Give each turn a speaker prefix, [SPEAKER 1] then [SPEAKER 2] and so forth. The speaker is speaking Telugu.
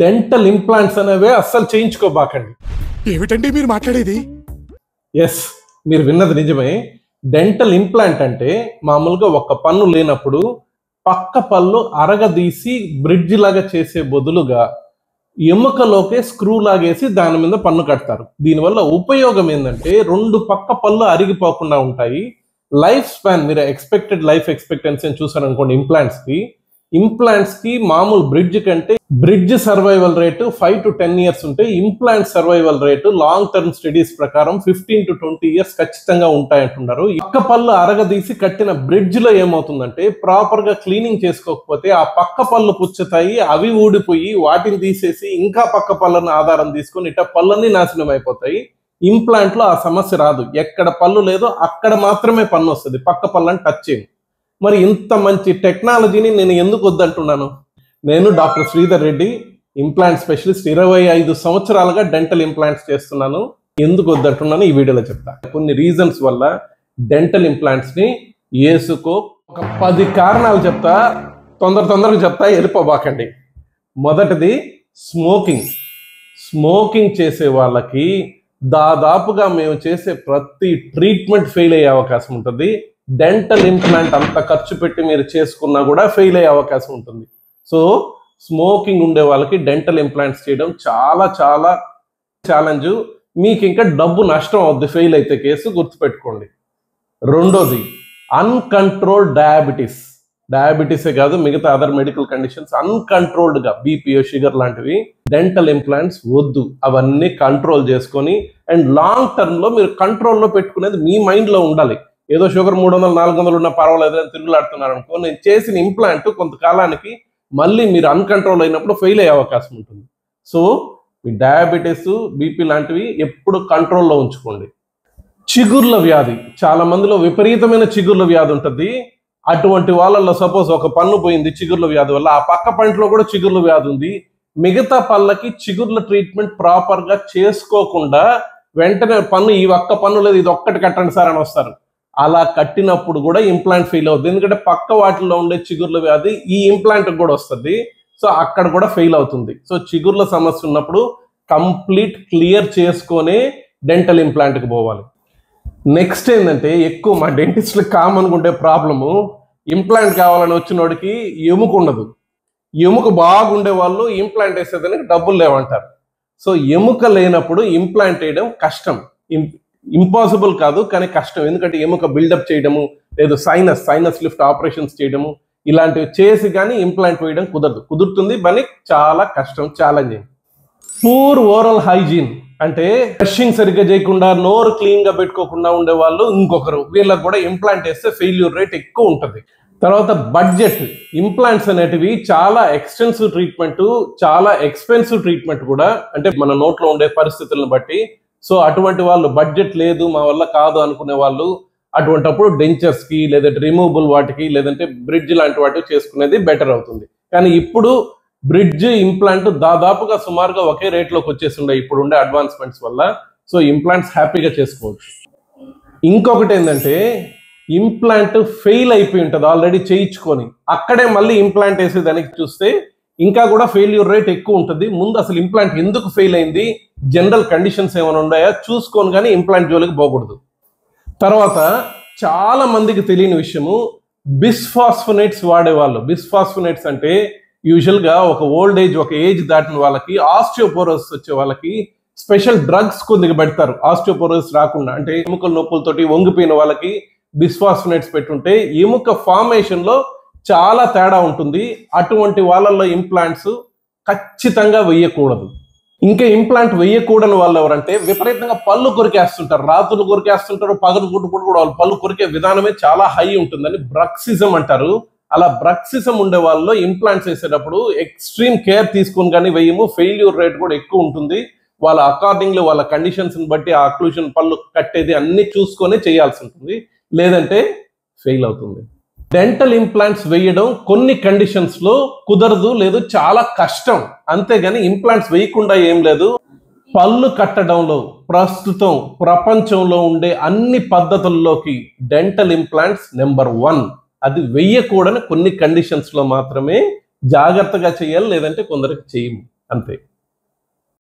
[SPEAKER 1] డెంటల్ ఇంప్లాంట్స్ అనేవి అస్సలు చేయించుకోబాకండి.
[SPEAKER 2] ఏమిటండి మీరు మాట్లాడేది?
[SPEAKER 1] ఎస్, మీరు విన్నది నిజమే. డెంటల్ ఇంప్లాంట్ అంటే మామూలుగా ఒక పన్ను లేనప్పుడు పక్క పళ్ళు అరగదీసి బ్రిడ్జ్ లాగా చేసే బదులుగా ఎముకలోకే స్క్రూ లాగేసి దాని మీద పన్ను కడతారు. దీనివల్ల ఉపయోగం ఏంటంటే రెండు పక్క పళ్ళు అరిగిపోకుండా ఉంటాయి. లైఫ్ స్పాన్, మీరు ఎక్స్పెక్టెడ్ లైఫ్ ఎక్స్పెక్టెన్సీ అని చూసారనుకోండి, ఇంప్లాంట్స్ కి మామూలు బ్రిడ్జ్ కంటే bridge survival rate 5 to 10 years ఉంటే implant survival rate long term studies ప్రకారం 15 to 20 years ఖచ్చితంగా ఉంటాయంటున్నారు. పక్క పళ్ళు అరగదీసి కట్టిన బ్రిడ్జ్ లో ఏమవుతుందంటే ప్రాపర్ గా క్లీనింగ్ చేసుకోకపోతే ఆ పక్క పళ్ళు పుచ్చుతాయి, అవి ఊడిపోయి వాటిని తీసేసి ఇంకా పక్క పళ్ళని ఆధారం తీసుకొని ఇట్లా పళ్ళన్నీ నాశనం అయిపోతాయి. ఇంప్లాంట్ లో ఆ సమస్య రాదు. ఎక్కడ పళ్ళు లేదో అక్కడ మాత్రమే పన్ను వస్తుంది, పక్క పళ్ళని టచ్ చేయండి. మరి ఇంత మంచి టెక్నాలజీని నేను ఎందుకు వద్దంటున్నాను? నేను doctor Sridhar Reddy, implant specialist. 25 సంవత్సరాలుగా డెంటల్ ఇంప్లాంట్స్ చేస్తున్నాను. ఎందుకు వద్దంటున్నాను ఈ వీడియోలో చెప్తా. కొన్ని రీజన్స్ వల్ల డెంటల్ ఇంప్లాంట్స్ ని వేసుకో. ఒక 10 కారణాలు చెప్తా, తొందరగా చెప్తా, వెళ్ళిపోబాకండి. మొదటిది స్మోకింగ్ చేసే వాళ్ళకి దాదాపుగా మేము చేసే ప్రతి ట్రీట్మెంట్ ఫెయిల్ అయ్యే అవకాశం ఉంటుంది. డెంటల్ ఇంప్లాంట్ అంత ఖర్చు పెట్టి మీరు చేసుకున్నా కూడా ఫెయిల్ అయ్యే అవకాశం ఉంటుంది. సో స్మోకింగ్ ఉండే వాళ్ళకి డెంటల్ ఇంప్లాంట్స్ చేయడం చాలా చాలా ఛాలెంజ్. మీకు ఇంకా డబ్బు నష్టం అవుద్ది ఫెయిల్ అయితే కేసు, గుర్తుపెట్టుకోండి. రెండోది అన్కంట్రోల్డ్ డయాబెటీసే కాదు, మిగతా అదర్ మెడికల్ కండిషన్స్ అన్కంట్రోల్డ్ గా బీపీఓ, షుగర్ లాంటివి డెంటల్ ఇంప్లాంట్స్ వద్దు. అవన్నీ కంట్రోల్ చేసుకొని అండ్ లాంగ్ టర్మ్ లో మీరు కంట్రోల్లో పెట్టుకునేది మీ మైండ్ లో ఉండాలి. ఏదో షుగర్ 300, 400 ఉన్నా పర్వాలేదు అని తిరుగులాడుతున్నారు అనుకో, నేను చేసిన ఇంప్లాంట్ కొంతకాలానికి మళ్ళీ మీరు అన్కంట్రోల్ అయినప్పుడు ఫెయిల్ అయ్యే అవకాశం ఉంటుంది. సో మీ డయాబెటీస్, బీపీ లాంటివి ఎప్పుడు కంట్రోల్లో ఉంచుకోండి. చిగుర్ల వ్యాధి, చాలా మందిలో విపరీతమైన చిగుర్ల వ్యాధి ఉంటుంది. అటువంటి వాళ్ళల్లో సపోజ్ ఒక పన్ను పోయింది చిగుర్ల వ్యాధి వల్ల, ఆ పక్క పంటలో కూడా చిగుర్ల వ్యాధి ఉంది, మిగతా పళ్ళకి చిగుర్ల ట్రీట్మెంట్ ప్రాపర్ గా చేసుకోకుండా వెంటనే పన్ను, ఈ ఒక్క పన్ను లేదు ఇది ఒక్కటి కట్టండి సార్ అని వస్తారు. అలా కట్టినప్పుడు కూడా ఇంప్లాంట్ ఫెయిల్ అవుతుంది. ఎందుకంటే పక్క వాటిలో ఉండే చిగుర్ల వ్యాధి ఈ ఇంప్లాంట్ కూడా వస్తుంది. సో అక్కడ కూడా ఫెయిల్ అవుతుంది. సో చిగుర్ల సమస్య ఉన్నప్పుడు కంప్లీట్ క్లియర్ చేసుకొని డెంటల్ ఇంప్లాంట్కి పోవాలి. నెక్స్ట్ ఏంటంటే, ఎక్కువ మా డెంటిస్ట్లకు కామన్గా ఉండే ప్రాబ్లము, ఇంప్లాంట్ కావాలని వచ్చినోడికి ఎముక ఉండదు. ఎముక బాగుండే వాళ్ళు ఇంప్లాంట్ వేసేదానికి డబ్బులు లేవంటారు. సో ఎముక లేనప్పుడు ఇంప్లాంట్ వేయడం కష్టం. ఇంపాసిబుల్ కాదు, కానీ కష్టం. ఎందుకంటే ఎముక బిల్డప్ చేయడము, లేదు సైనస్ లిఫ్ట్ ఆపరేషన్స్ చేయడము, ఇలాంటివి చేసి కానీ ఇంప్లాంట్ వేయడం కుదురుతుంది, కానీ చాలా కష్టం, ఛాలెంజింగ్. పూర్ ఓరల్ హైజీన్ అంటే బ్రషింగ్ సరిగ్గా చేయకుండా, నోరు క్లీన్ గా పెట్టుకోకుండా ఉండే వాళ్ళు ఇంకొకరు, వీళ్ళకి కూడా ఇంప్లాంట్ వేస్తే ఫెయిల్యూర్ రేట్ ఎక్కువ ఉంటుంది. తర్వాత బడ్జెట్. ఇంప్లాంట్స్ అనేటివి చాలా ఎక్స్టెన్సివ్ ట్రీట్మెంట్, చాలా ఎక్స్పెన్సివ్ ట్రీట్మెంట్ కూడా, అంటే మన నోట్లో ఉండే పరిస్థితులను బట్టి. సో అటువంటి వాళ్ళు, బడ్జెట్ లేదు మా వల్ల కాదు అనుకునే వాళ్ళు, అటువంటిప్పుడు డెంచర్స్ కి, లేదంటే రిమూవబుల్ వాటికి, లేదంటే బ్రిడ్జ్ లాంటి వాటికి చేసుకునేది బెటర్ అవుతుంది. కానీ ఇప్పుడు బ్రిడ్జ్, ఇంప్లాంట్ దాదాపుగా సుమారుగా ఒకే రేట్లోకి వచ్చేసి ఉండే ఇప్పుడు ఉండే అడ్వాన్స్మెంట్స్ వల్ల. సో ఇంప్లాంట్స్ హ్యాపీగా చేసుకోవచ్చు. ఇంకొకటి ఏంటంటే, ఇంప్లాంట్ ఫెయిల్ అయిపోయి ఉంటుంది ఆల్రెడీ చేయించుకొని, అక్కడే మళ్ళీ ఇంప్లాంట్ వేసేదానికి చూస్తే ఇంకా కూడా ఫెయిల్యూర్ రేట్ ఎక్కువ ఉంటుంది. ముందు అసలు ఇంప్లాంట్ ఎందుకు ఫెయిల్ అయింది, జనరల్ కండిషన్స్ ఏమైనా ఉన్నాయా చూసుకొని కానీ ఇంప్లాంట్ జోలికి పోకూడదు. తర్వాత చాలా మందికి తెలియని విషయము, బిస్ఫాస్ఫోనేట్స్ వాడేవాళ్ళు. బిస్ఫాస్ఫోనేట్స్ అంటే యూజువల్గా ఒక ఓల్డ్ ఏజ్, ఒక ఏజ్ దాటిన వాళ్ళకి, ఆస్టియోపోరోసిస్ వచ్చే వాళ్ళకి స్పెషల్ డ్రగ్స్ కొద్దిగా పెడతారు ఆస్టియోపోరోసిస్ రాకుండా. అంటే ఎముకల నొప్పులతోటి వంగిపోయిన వాళ్ళకి బిస్ఫాస్ఫోనేట్స్ పెట్టుంటే ఎముక ఫార్మేషన్ లో చాలా తేడా ఉంటుంది. అటువంటి వాళ్ళల్లో ఇంప్లాంట్స్ ఖచ్చితంగా వెయ్యకూడదు. ఇంకా ఇంప్లాంట్ వెయ్యకూడని వాళ్ళు ఎవరంటే, విపరీతంగా పళ్ళు కొరికేస్తుంటారు, రాత్రులు కొరికేస్తుంటారు, పగలు కూడా వాళ్ళు పళ్ళు కొరికే విధానమే చాలా హై ఉంటుందని బ్రక్సిజం అంటారు. అలా బ్రక్సిజం ఉండే వాళ్ళలో ఇంప్లాంట్స్ వేసేటప్పుడు ఎక్స్ట్రీమ్ కేర్ తీసుకుని కానీ వెయ్యము. ఫెయిల్యూర్ రేట్ కూడా ఎక్కువ ఉంటుంది. వాళ్ళ అకార్డింగ్లీ వాళ్ళ కండిషన్స్ బట్టి ఆ అక్లూజన్, పళ్ళు కట్టేది అన్ని చూసుకొని చేయాల్సి ఉంటుంది, లేదంటే ఫెయిల్ అవుతుంది. డెంటల్ ఇంప్లాంట్స్ వేయడం కొన్ని కండిషన్స్ లో కుదరదు, లేదు చాలా కష్టం. అంతేగాని ఇంప్లాంట్స్ వేయకుండా ఏం లేదు. పళ్ళు కట్టడంలో ప్రస్తుతం ప్రపంచంలో ఉండే అన్ని పద్ధతుల్లోకి డెంటల్ ఇంప్లాంట్స్ నెంబర్ 1. అది వెయ్యకూడని కొన్ని కండిషన్స్ లో మాత్రమే జాగ్రత్తగా చేయాలి, లేదంటే కొందరికి చేయము. అంతే.